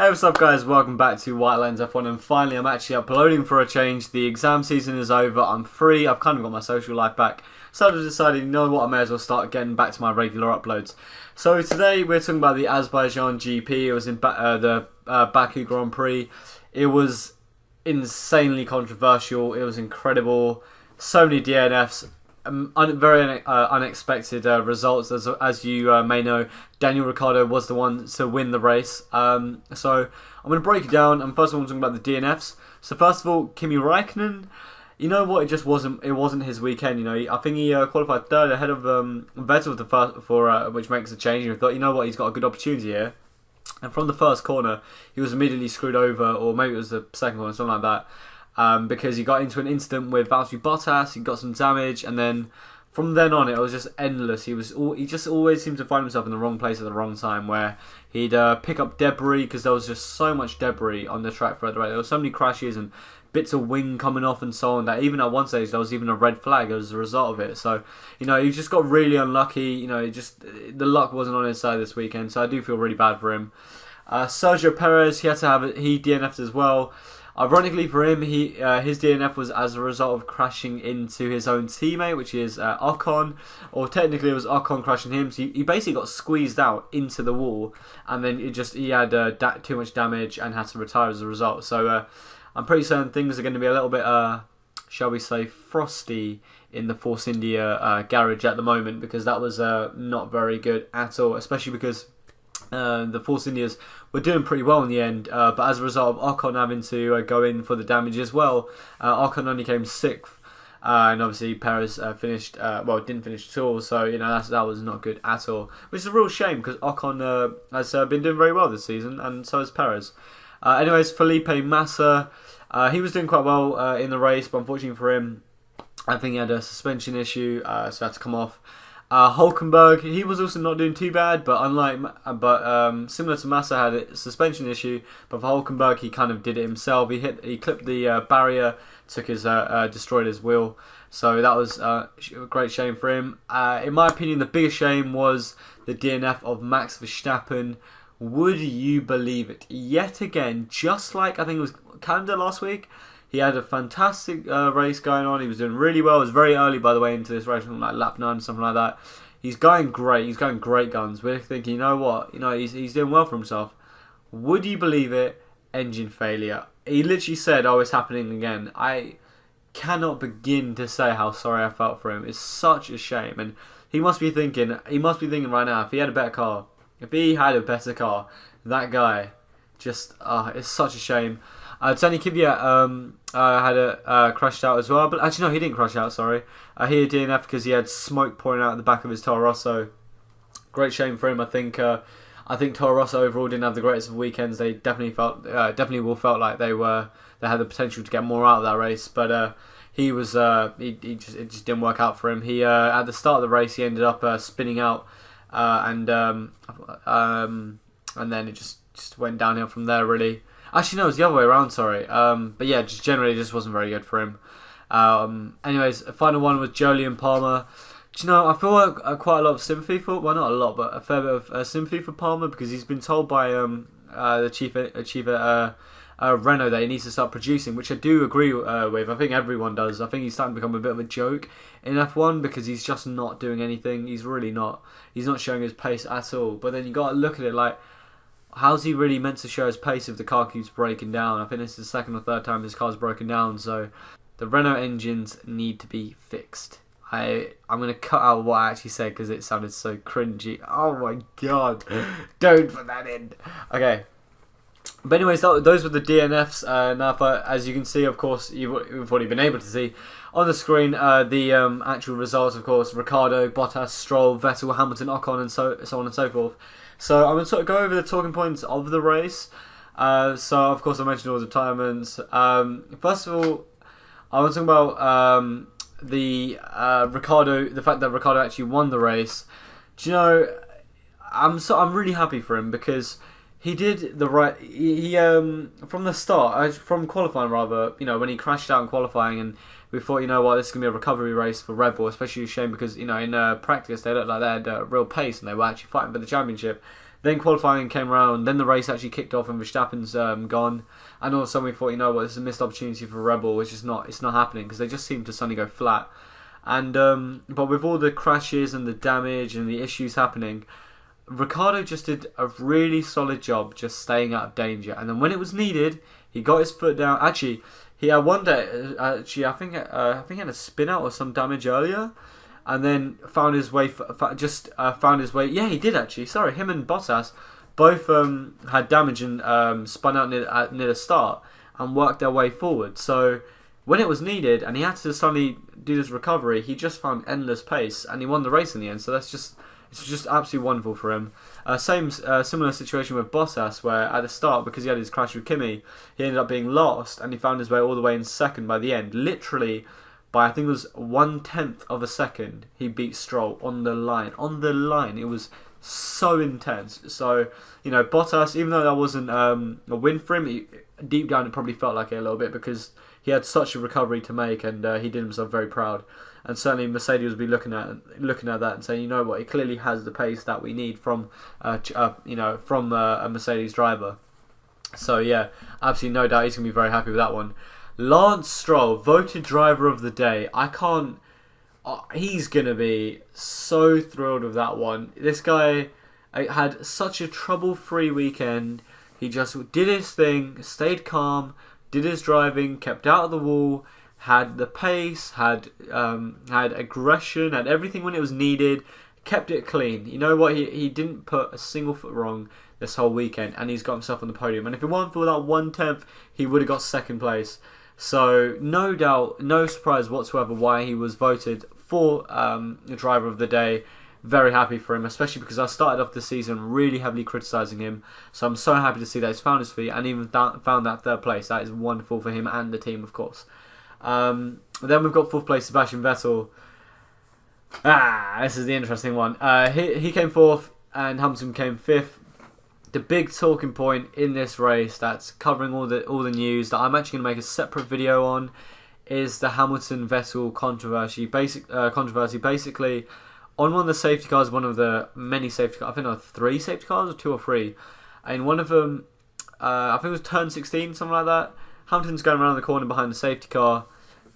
Hey, what's up guys, welcome back to White Lines F1 and finally I'm actually uploading for a change. The exam season is over, I'm free, I've kind of got my social life back. So I decided, you know what, I may as well start getting back to my regular uploads. So today we're talking about the Azerbaijan GP. It was in the Baku Grand Prix. It was insanely controversial, it was incredible, so many DNFs. Very unexpected results. As you may know, Daniel Ricciardo was the one to win the race. So I'm going to break it down. And first of all, I'm talking about the DNFs. So first of all, Kimi Räikkönen. You know what? It just wasn't. It wasn't his weekend. You know, I think he qualified third ahead of Vettel which makes a change. And I thought, you know what? He's got a good opportunity here. And from the first corner, he was immediately screwed over, or maybe it was the second corner, something like that. Because he got into an incident with Valtteri Bottas, he got some damage, and then from then on it was just endless. He just always seemed to find himself in the wrong place at the wrong time, where he'd pick up debris because there was just so much debris on the track further right. There were so many crashes and bits of wing coming off and so on that even at one stage there was even a red flag as a result of it. So you know, he just got really unlucky. You know, the luck wasn't on his side this weekend. So I do feel really bad for him. Sergio Perez, he DNF'd as well. Ironically for him, his DNF was as a result of crashing into his own teammate, which is Ocon, or technically it was Ocon crashing him. So he basically got squeezed out into the wall, and then he had too much damage and had to retire as a result. So I'm pretty certain things are going to be a little bit, shall we say, frosty in the Force India garage at the moment, because that was not very good at all, especially because the Force Indias were doing pretty well in the end, but as a result of Ocon having to go in for the damage as well, Ocon only came 6th, and obviously Perez didn't finish at all. So you know, that was not good at all, which is a real shame because Ocon has been doing very well this season, and so has Perez. Anyways, Felipe Massa, he was doing quite well in the race, but unfortunately for him, I think he had a suspension issue, so had to come off. Hulkenberg, he was also not doing too bad, but similar to Massa, had a suspension issue. But for Hulkenberg, he kind of did it himself. He clipped the barrier, destroyed his wheel. So that was a great shame for him. In my opinion, the biggest shame was the DNF of Max Verstappen. Would you believe it? Yet again, just like I think it was Canada last week. He had a fantastic race going on. He was doing really well. It was very early, by the way, into this race, like lap 9, something like that. He's going great. He's going great guns. We're thinking, you know what? You know, he's doing well for himself. Would you believe it? Engine failure. He literally said, "Oh, it's happening again." I cannot begin to say how sorry I felt for him. It's such a shame, and he must be thinking. He must be thinking right now. If he had a better car, that guy, just it's such a shame. Tony Kvyat had crashed out as well, but actually no, he didn't crash out. Sorry, he had DNF because he had smoke pouring out the back of his Toro Rosso. Great shame for him. I think Toro Rosso overall didn't have the greatest of weekends. They definitely felt like they had the potential to get more out of that race, but it just didn't work out for him. He at the start of the race he ended up spinning out, and then it just went downhill from there really. Actually, no, it was the other way around, sorry. But yeah, just generally, it just wasn't very good for him. Anyways, a final one with Jolyon Palmer. Do you know, I feel like quite a lot of sympathy for, well, not a lot, but a fair bit of sympathy for Palmer, because he's been told by the chief at Renault that he needs to start producing, which I do agree with. I think everyone does. I think he's starting to become a bit of a joke in F1 because he's just not doing anything. He's really not. He's not showing his pace at all. But then you got to look at it like, how's he really meant to show his pace if the car keeps breaking down? I think this is the second or third time his car's broken down, so the Renault engines need to be fixed. I'm going to cut out what I actually said because it sounded so cringy. Oh my god. Don't put that in. Okay. But anyways, those were the DNFs. Now, as you can see, of course, you've already been able to see on the screen the actual results, of course. Ricciardo, Bottas, Stroll, Vettel, Hamilton, Ocon, and so on and so forth. So I'm going to sort of go over the talking points of the race. So of course I mentioned all the retirements. First of all, I want to talk about the fact that Ricciardo actually won the race. Do you know, I'm really happy for him because he did the right. He from the start, from qualifying rather. You know, when he crashed out in qualifying, and we thought, you know what, this is gonna be a recovery race for Red Bull. Especially a shame because, you know, in practice they looked like they had real pace and they were actually fighting for the championship. Then qualifying came around, then the race actually kicked off and Verstappen's gone. And all of a sudden we thought, you know what, this is a missed opportunity for Red Bull, which is not, it's not happening because they just seem to suddenly go flat. And but with all the crashes and the damage and the issues happening, Ricciardo just did a really solid job just staying out of danger. And then when it was needed, he got his foot down. Actually, he had one day, I think he had a spin out or some damage earlier. And then found his way. Found his way. Yeah, he did actually. Sorry, him and Bottas both had damage and spun out near the start and worked their way forward. So when it was needed and he had to suddenly do this recovery, he just found endless pace and he won the race in the end. So it's just absolutely wonderful for him. Similar situation with Bottas, where at the start, because he had his crash with Kimi, he ended up being lost and he found his way all the way in second by the end. Literally, by I think it was 1/10 of a second, he beat Stroll on the line. On the line, it was so intense. So, you know, Bottas, even though that wasn't a win for him, deep down it probably felt like it a little bit because he had such a recovery to make and he did himself very proud. And certainly Mercedes will be looking at that and saying, you know what, he clearly has the pace that we need from a Mercedes driver. So yeah, absolutely no doubt he's going to be very happy with that one. Lance Stroll, voted driver of the day. He's going to be so thrilled with that one. This guy had such a trouble-free weekend. He just did his thing, stayed calm, did his driving, kept out of the wall, had the pace, had aggression, had everything when it was needed, kept it clean. You know what? He didn't put a single foot wrong this whole weekend, and he's got himself on the podium. And if it weren't for that 1/10, he would have got second place. So no doubt, no surprise whatsoever why he was voted for the driver of the day. Very happy for him, especially because I started off the season really heavily criticising him. So I'm so happy to see that he's found his feet and even found that third place. That is wonderful for him and the team, of course. Then we've got fourth place Sebastian Vettel. This is the interesting one. He came fourth and Hamilton came fifth. The big talking point in this race that's covering all the news that I'm actually going to make a separate video on is the Hamilton-Vettel controversy. Basically, on one of the safety cars, one of the many safety cars, I think there were 3 safety cars, or 2 or 3. And one of them, I think it was turn 16, something like that. Hamilton's going around the corner behind the safety car.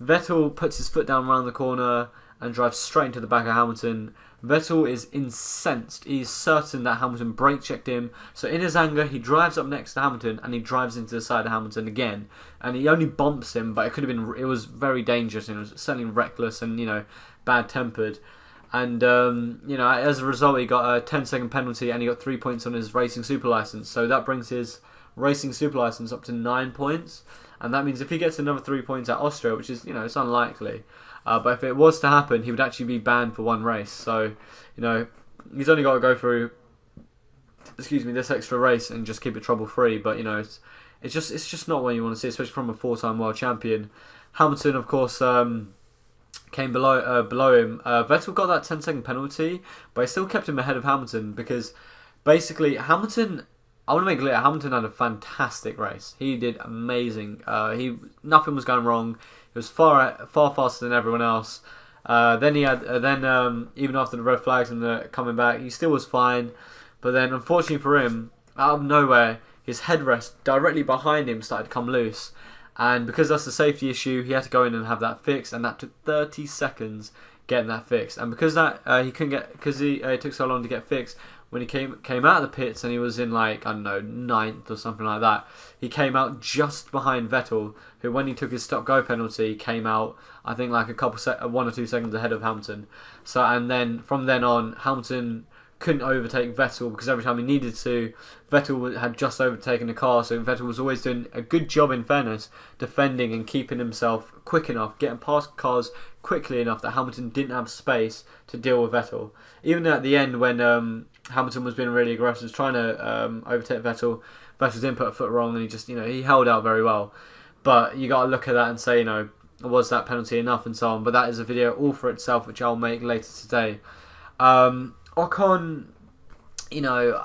Vettel puts his foot down around the corner and drives straight into the back of Hamilton. Vettel is incensed. He's certain that Hamilton brake checked him. So in his anger, he drives up next to Hamilton and he drives into the side of Hamilton again. And he only bumps him, but it was very dangerous and it was certainly reckless and, you know, bad-tempered. And, you know, as a result, he got a 10-second penalty and he got 3 points on his racing super license. So that brings his racing super license up to 9 points. And that means if he gets another 3 points at Austria, which is, you know, it's unlikely. But if it was to happen, he would actually be banned for 1 race. So, you know, he's only got to go through, this extra race and just keep it trouble-free. But, you know, it's just not what you want to see, especially from a 4-time world champion. Hamilton, of course, came below him. Vettel got that 10-second penalty, but he still kept him ahead of Hamilton because basically Hamilton, I want to make it clear, Hamilton had a fantastic race. He did amazing. Nothing was going wrong. He was far faster than everyone else. Then even after the red flags and the coming back, he still was fine. But then, unfortunately for him, out of nowhere, his headrest directly behind him started to come loose. And because that's a safety issue, he had to go in and have that fixed, and that took 30 seconds getting that fixed. And because it took so long to get fixed, when he came out of the pits and he was in, like, I don't know, 9th or something like that, he came out just behind Vettel, who when he took his stop-go penalty came out, I think, like 1 or 2 seconds ahead of Hamilton. So, and then from then on, Hamilton couldn't overtake Vettel because every time he needed to, Vettel had just overtaken the car. So Vettel was always doing a good job, in fairness, defending and keeping himself quick enough, getting past cars quickly enough that Hamilton didn't have space to deal with Vettel. Even at the end when Hamilton was being really aggressive, trying to overtake Vettel didn't put a foot wrong and he just, you know, he held out very well. But you got to look at that and say, you know, was that penalty enough and so on. But that is a video all for itself, which I'll make later today. Ocon, you know,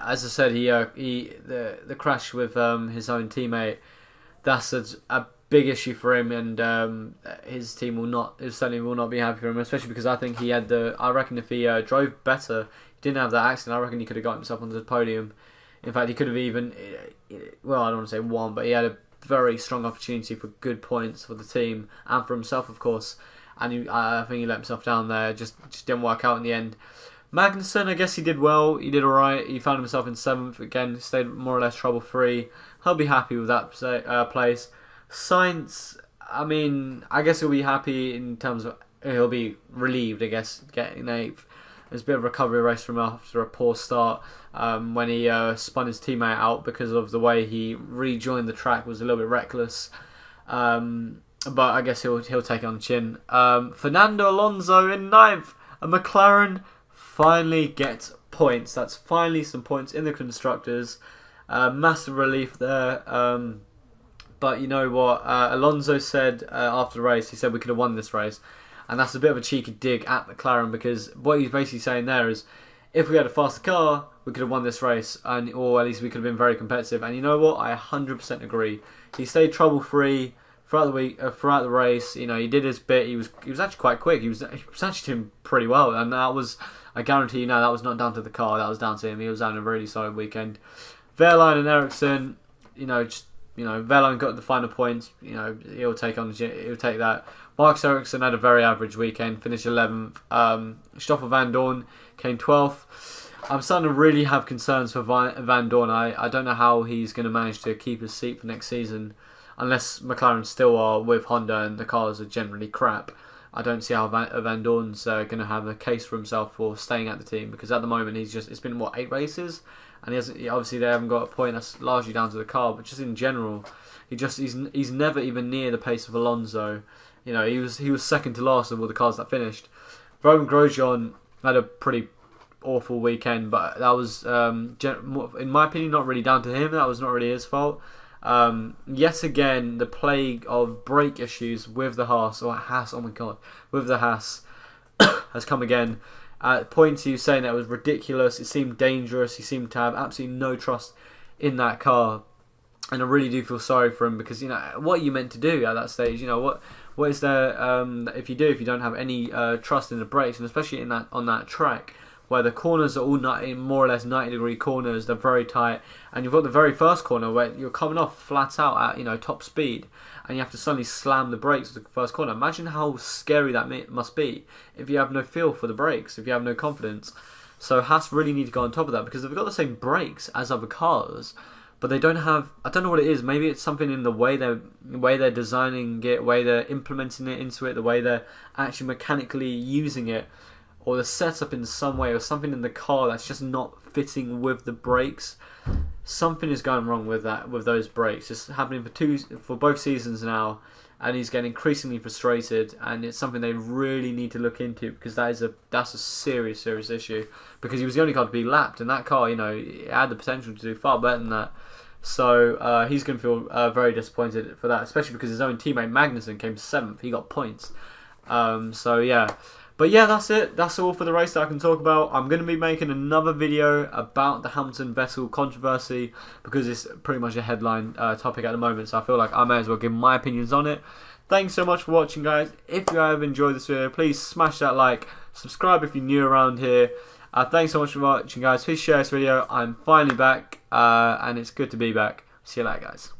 as I said, the crash with his own teammate, that's a big issue for him, and his team certainly will not be happy for him, especially because I think I reckon if he drove better, he didn't have that accident, I reckon he could have got himself onto the podium. In fact, he could have even, well, I don't want to say won, but he had a very strong opportunity for good points for the team and for himself, of course. And I think he let himself down there. Just didn't work out in the end. Magnussen, I guess he did well. He did alright. He found himself in 7th again. Stayed more or less trouble free. He'll be happy with that place. Sainz, I mean, I guess he'll be happy in terms of he'll be relieved, I guess, getting 8th. There's a bit of a recovery race from after a poor start when he spun his teammate out because of the way he rejoined the track was a little bit reckless. But I guess he'll take it on the chin. Fernando Alonso in 9th. And McLaren finally gets points. That's finally some points in the Constructors. Massive relief there. But you know what? Alonso said after the race, he said we could have won this race. And that's a bit of a cheeky dig at McLaren because what he's basically saying there is if we had a faster car, we could have won this race, or at least we could have been very competitive. And you know what? I 100% agree. He stayed trouble-free throughout the week, throughout the race. You know, he did his bit. He was actually quite quick. He was actually doing pretty well, and that was, I guarantee you now, that was not down to the car. That was down to him. He was having a really solid weekend. Wehrlein and Ericsson, Wehrlein got the final points. You know, he'll take that. Marcus Ericsson had a very average weekend, finished 11th. Stoffel Van Dorn came 12th. I'm starting to really have concerns for Van Dorn. I don't know how he's going to manage to keep his seat for next season, unless McLaren still are with Honda and the cars are generally crap. I don't see how Van Dorn's going to have a case for himself for staying at the team, because at the moment it's been 8 races, and obviously they haven't got a point. That's largely down to the car, but just in general, he's never even near the pace of Alonso. You know, he was second to last of all the cars that finished. Roman Grosjean had a pretty awful weekend, but that was, in my opinion, not really down to him. That was not really his fault. Yet again, the plague of brake issues with the Haas, with the Haas has come again. At points he was saying that it was ridiculous, it seemed dangerous, he seemed to have absolutely no trust in that car. And I really do feel sorry for him because, you know, what are you meant to do at that stage? You know, what is there if you don't have any trust in the brakes, and especially on that track where the corners are all more or less 90-degree corners, they're very tight, and you've got the very first corner where you're coming off flat out at top speed, and you have to suddenly slam the brakes at the first corner. Imagine how scary that must be if you have no feel for the brakes, if you have no confidence. So Haas really need to go on top of that, because they've got the same brakes as other cars, but they don't have, I don't know what it is, maybe it's something in the way they're designing it, the way they're implementing it into it, the way they're actually mechanically using it, or the setup in some way, or something in the car that's just not fitting with the brakes. Something is going wrong with those brakes. It's happening for both seasons now, and he's getting increasingly frustrated, and it's something they really need to look into, because that's a serious issue, because he was the only car to be lapped, and that car, it had the potential to do far better than that. So he's going to feel very disappointed for that, especially because his own teammate Magnussen came 7th. He got points. So yeah. But yeah, that's it. That's all for the race that I can talk about. I'm going to be making another video about the Hamilton-Vettel controversy, because it's pretty much a headline topic at the moment. So I feel like I may as well give my opinions on it. Thanks so much for watching, guys. If you have enjoyed this video, please smash that like. Subscribe if you're new around here. Thanks so much for watching, guys. Please share this video. I'm finally back, and it's good to be back. See you later, guys.